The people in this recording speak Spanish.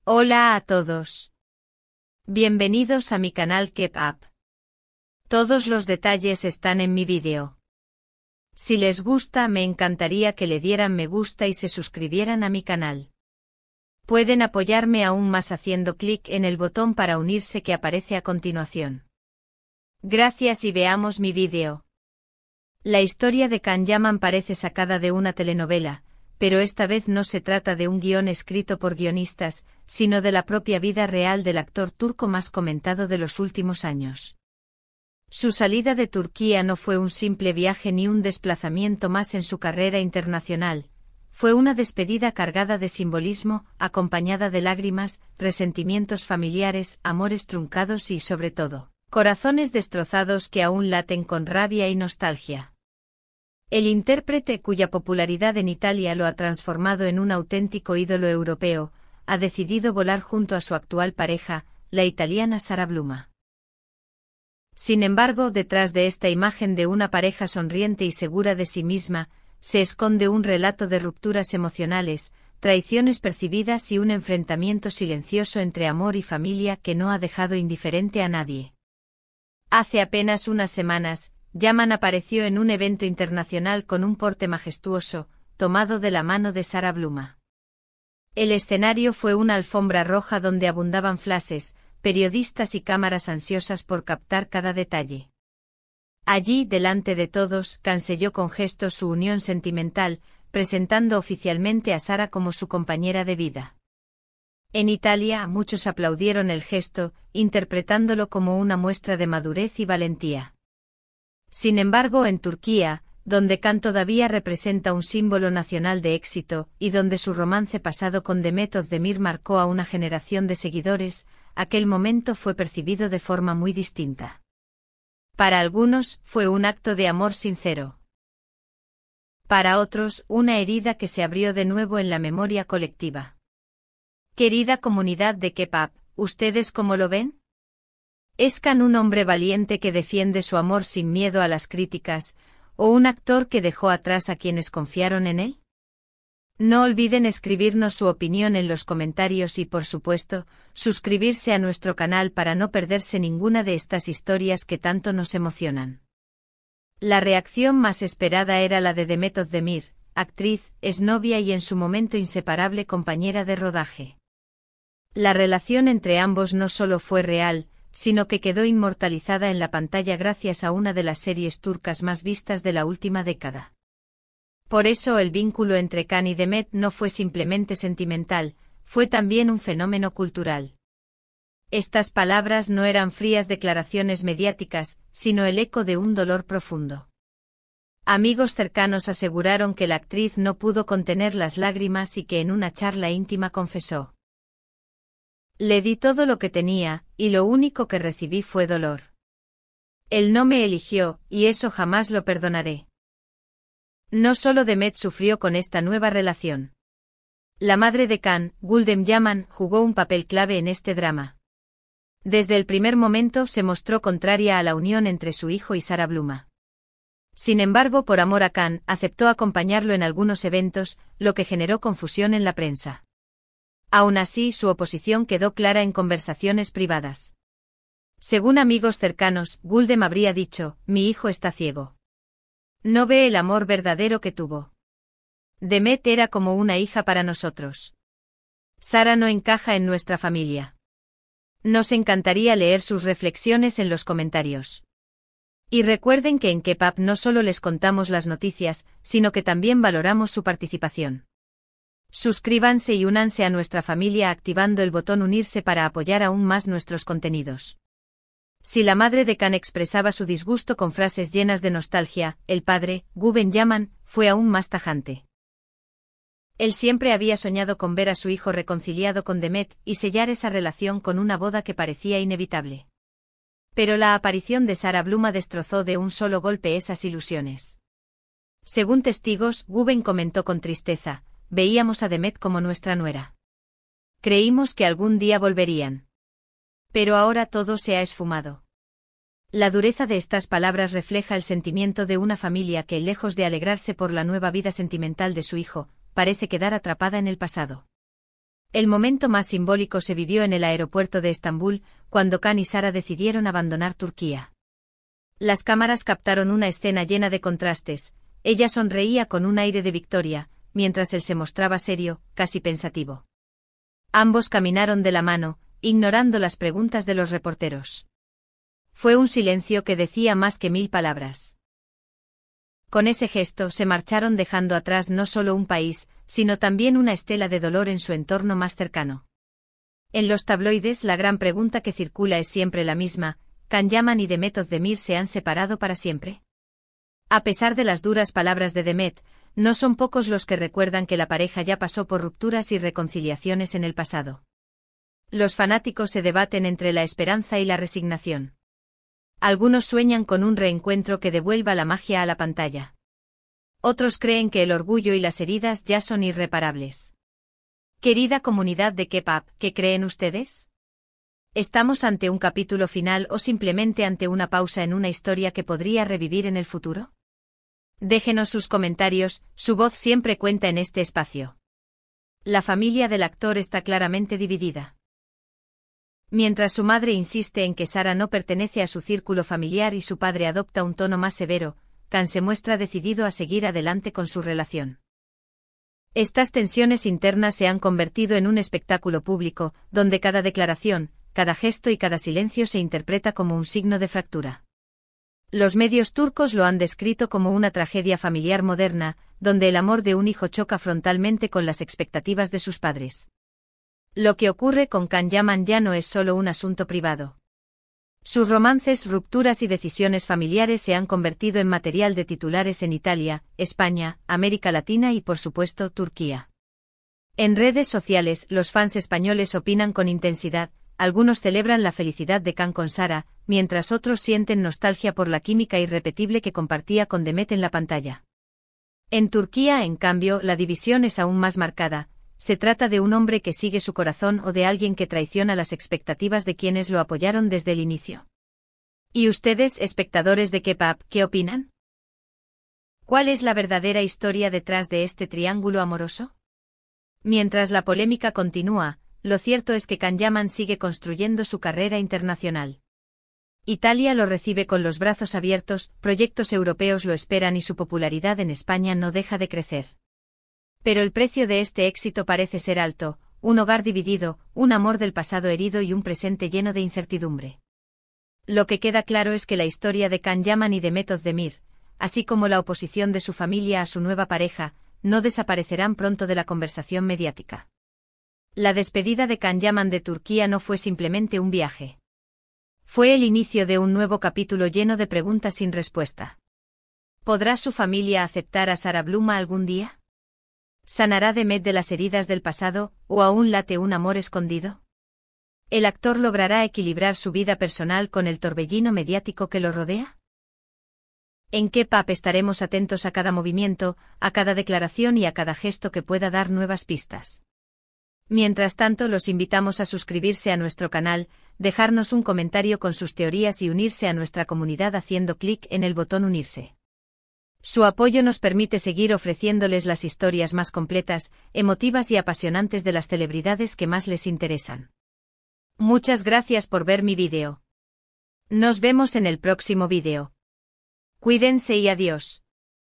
Hola a todos. Bienvenidos a mi canal Keep Up. Todos los detalles están en mi vídeo. Si les gusta, me encantaría que le dieran me gusta y se suscribieran a mi canal. Pueden apoyarme aún más haciendo clic en el botón para unirse que aparece a continuación. Gracias y veamos mi vídeo. La historia de Can Yaman parece sacada de una telenovela, pero esta vez no se trata de un guión escrito por guionistas, sino de la propia vida real del actor turco más comentado de los últimos años. Su salida de Turquía no fue un simple viaje ni un desplazamiento más en su carrera internacional, fue una despedida cargada de simbolismo, acompañada de lágrimas, resentimientos familiares, amores truncados y, sobre todo, corazones destrozados que aún laten con rabia y nostalgia. El intérprete, cuya popularidad en Italia lo ha transformado en un auténtico ídolo europeo, ha decidido volar junto a su actual pareja, la italiana Sara Bluma. Sin embargo, detrás de esta imagen de una pareja sonriente y segura de sí misma, se esconde un relato de rupturas emocionales, traiciones percibidas y un enfrentamiento silencioso entre amor y familia que no ha dejado indiferente a nadie. Hace apenas unas semanas, Yaman apareció en un evento internacional con un porte majestuoso, tomado de la mano de Sara Bluma. El escenario fue una alfombra roja donde abundaban flashes, periodistas y cámaras ansiosas por captar cada detalle. Allí, delante de todos, Can selló con gestos su unión sentimental, presentando oficialmente a Sara como su compañera de vida. En Italia, muchos aplaudieron el gesto, interpretándolo como una muestra de madurez y valentía. Sin embargo, en Turquía, donde Can todavía representa un símbolo nacional de éxito, y donde su romance pasado con Demet Özdemir marcó a una generación de seguidores, aquel momento fue percibido de forma muy distinta. Para algunos, fue un acto de amor sincero. Para otros, una herida que se abrió de nuevo en la memoria colectiva. Querida comunidad de Keep Up, ¿ustedes cómo lo ven? ¿Es Can un hombre valiente que defiende su amor sin miedo a las críticas, o un actor que dejó atrás a quienes confiaron en él? No olviden escribirnos su opinión en los comentarios y, por supuesto, suscribirse a nuestro canal para no perderse ninguna de estas historias que tanto nos emocionan. La reacción más esperada era la de Demet Özdemir, actriz, exnovia y en su momento inseparable compañera de rodaje. La relación entre ambos no solo fue real, sino que quedó inmortalizada en la pantalla gracias a una de las series turcas más vistas de la última década. Por eso el vínculo entre Can y Demet no fue simplemente sentimental, fue también un fenómeno cultural. Estas palabras no eran frías declaraciones mediáticas, sino el eco de un dolor profundo. Amigos cercanos aseguraron que la actriz no pudo contener las lágrimas y que en una charla íntima confesó: «Le di todo lo que tenía, y lo único que recibí fue dolor. Él no me eligió, y eso jamás lo perdonaré». No solo Demet sufrió con esta nueva relación. La madre de Can, Gülden Yaman, jugó un papel clave en este drama. Desde el primer momento se mostró contraria a la unión entre su hijo y Sara Bluma. Sin embargo, por amor a Can, aceptó acompañarlo en algunos eventos, lo que generó confusión en la prensa. Aún así, su oposición quedó clara en conversaciones privadas. Según amigos cercanos, Gülden habría dicho: «Mi hijo está ciego. No ve el amor verdadero que tuvo. Demet era como una hija para nosotros. Sara no encaja en nuestra familia». Nos encantaría leer sus reflexiones en los comentarios. Y recuerden que en Keep Up no solo les contamos las noticias, sino que también valoramos su participación. Suscríbanse y únanse a nuestra familia activando el botón unirse para apoyar aún más nuestros contenidos. Si la madre de Can expresaba su disgusto con frases llenas de nostalgia, el padre, Gülden Yaman, fue aún más tajante. Él siempre había soñado con ver a su hijo reconciliado con Demet y sellar esa relación con una boda que parecía inevitable. Pero la aparición de Sara Bluma destrozó de un solo golpe esas ilusiones. Según testigos, Gülden comentó con tristeza: «Veíamos a Demet como nuestra nuera. Creímos que algún día volverían. Pero ahora todo se ha esfumado». La dureza de estas palabras refleja el sentimiento de una familia que, lejos de alegrarse por la nueva vida sentimental de su hijo, parece quedar atrapada en el pasado. El momento más simbólico se vivió en el aeropuerto de Estambul, cuando Can y Sara decidieron abandonar Turquía. Las cámaras captaron una escena llena de contrastes. Ella sonreía con un aire de victoria, mientras él se mostraba serio, casi pensativo. Ambos caminaron de la mano, ignorando las preguntas de los reporteros. Fue un silencio que decía más que 1000 palabras. Con ese gesto se marcharon dejando atrás no solo un país, sino también una estela de dolor en su entorno más cercano. En los tabloides la gran pregunta que circula es siempre la misma: ¿Can Yaman y Demet Özdemir se han separado para siempre? A pesar de las duras palabras de Demet, no son pocos los que recuerdan que la pareja ya pasó por rupturas y reconciliaciones en el pasado. Los fanáticos se debaten entre la esperanza y la resignación. Algunos sueñan con un reencuentro que devuelva la magia a la pantalla. Otros creen que el orgullo y las heridas ya son irreparables. Querida comunidad de K-pop, ¿qué creen ustedes? ¿Estamos ante un capítulo final o simplemente ante una pausa en una historia que podría revivir en el futuro? Déjenos sus comentarios, su voz siempre cuenta en este espacio. La familia del actor está claramente dividida. Mientras su madre insiste en que Sara no pertenece a su círculo familiar y su padre adopta un tono más severo, Can se muestra decidido a seguir adelante con su relación. Estas tensiones internas se han convertido en un espectáculo público, donde cada declaración, cada gesto y cada silencio se interpreta como un signo de fractura. Los medios turcos lo han descrito como una tragedia familiar moderna, donde el amor de un hijo choca frontalmente con las expectativas de sus padres. Lo que ocurre con Can Yaman ya no es solo un asunto privado. Sus romances, rupturas y decisiones familiares se han convertido en material de titulares en Italia, España, América Latina y por supuesto Turquía. En redes sociales, los fans españoles opinan con intensidad. Algunos celebran la felicidad de Can con Sara, mientras otros sienten nostalgia por la química irrepetible que compartía con Demet en la pantalla. En Turquía, en cambio, la división es aún más marcada. ¿Se trata de un hombre que sigue su corazón o de alguien que traiciona las expectativas de quienes lo apoyaron desde el inicio? ¿Y ustedes, espectadores de K-pop, qué opinan? ¿Cuál es la verdadera historia detrás de este triángulo amoroso? Mientras la polémica continúa, lo cierto es que Can Yaman sigue construyendo su carrera internacional. Italia lo recibe con los brazos abiertos, proyectos europeos lo esperan y su popularidad en España no deja de crecer. Pero el precio de este éxito parece ser alto: un hogar dividido, un amor del pasado herido y un presente lleno de incertidumbre. Lo que queda claro es que la historia de Can Yaman y Demet Özdemir, así como la oposición de su familia a su nueva pareja, no desaparecerán pronto de la conversación mediática. La despedida de Can Yaman de Turquía no fue simplemente un viaje. Fue el inicio de un nuevo capítulo lleno de preguntas sin respuesta. ¿Podrá su familia aceptar a Sara Bluma algún día? ¿Sanará Demet de las heridas del pasado, o aún late un amor escondido? ¿El actor logrará equilibrar su vida personal con el torbellino mediático que lo rodea? En K-pop estaremos atentos a cada movimiento, a cada declaración y a cada gesto que pueda dar nuevas pistas. Mientras tanto, los invitamos a suscribirse a nuestro canal, dejarnos un comentario con sus teorías y unirse a nuestra comunidad haciendo clic en el botón unirse. Su apoyo nos permite seguir ofreciéndoles las historias más completas, emotivas y apasionantes de las celebridades que más les interesan. Muchas gracias por ver mi vídeo. Nos vemos en el próximo vídeo. Cuídense y adiós.